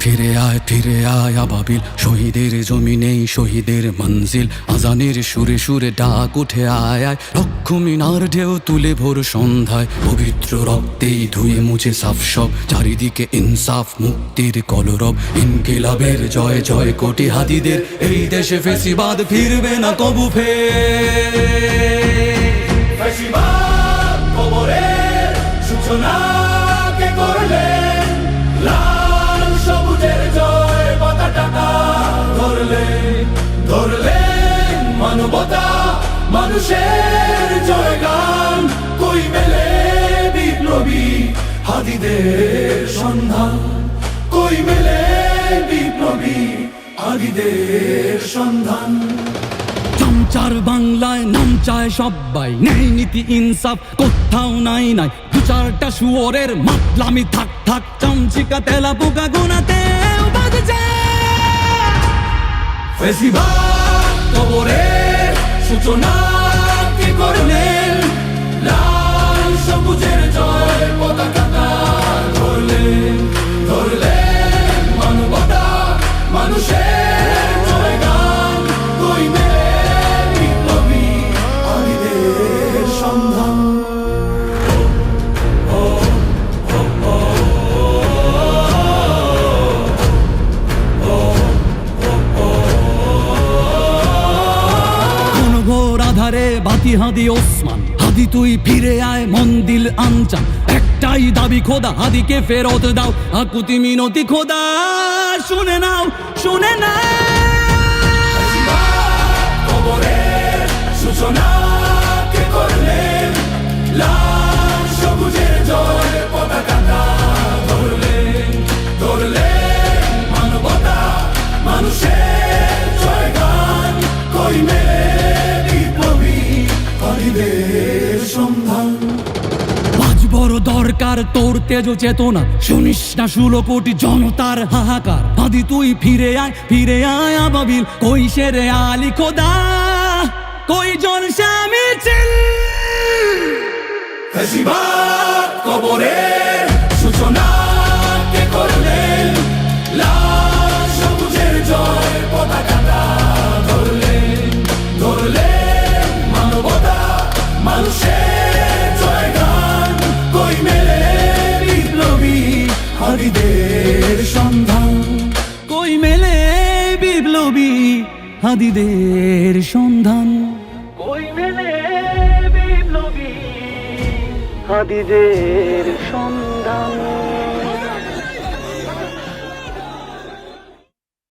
ফিরে আয় আবাবিল, শহীদের জমিনেই শহীদের মঞ্জিল। আজানের সুরে সুরে ডাক উঠে আয় আয়, লক্ষ মিনার ঢেউ তুলে ভোর সন্ধ্যায়। পবিত্র রক্তেই ধুয়ে মুছে সাফ সব, চারিদিকে ইনসাফ মুক্তির কলরব। ইনকিলাবের জয় জয় কোটি হাদিদের, এই দেশে ফেসিবাদ ফিরবে না কবু ফেসিবাদ কবরের সূচনা কে করলেন, লাল সবুজের জয় পতাকা ধরলেন মানবতা মানুষের জয়গান। কই মেলে বিপ্লবী হাদিদের সন্ধান, কই মেলে বিপ্লবী হাদিদের সন্ধান। চামচার বাংলায় নাম চায় সবাই, ন্যায় নীতি ইনসাফ কোথাও নাই নাই। দু চারটা শুয়োরের মাতলামি থাক থাক, চামচিকা তেলা পোকা গোনাতেও বাজছে। ফেসিবাদ কবরের সূচনা কে করলেন, লাল সবুজের জয় পতাকা ধরলেন মানবতা মানুষের জয়গান। কই মেলে বিপ্লবী হাদিদের সন্ধান। আধারে বাতি হাদি ওসমান, হাদি তুই ফিরে আয় মন দিল আনচান। একটাই দাবি খোদা, হাদিকে ফেরত দাও, আকুতি মিনতি খোদা শুনে নাও শুনে নাও। কবরের সূচনা কে করলেন, লাল সবুজের জয় পতাকা ধরলেন মানবতা মানুষের জয়গান। কই মেলে বিপ্লবী হাদিদের সন্ধান। আজ বড় দরকার তোর তেজ চেতনা, শুনিস না 16 কোটি জনতার হাহাকার। হাদি তুই ফিরে আয় আবাবিল, কই শেরে আলী খোদা, কই জলসা মিছিল। ফেসিবাদ কবরের সূচনা কে করলেন, লাল সবুজের জয় পতাকা ধরলেন মানবতা মানুষের জয়গান। কই মেলে বিপ্লবী হাদিদের সন্ধান, কই মেলে বিপ্লবী হাদিদের সন্ধান, কই মেলে বিপ্লবী হাদিদের সন্ধান।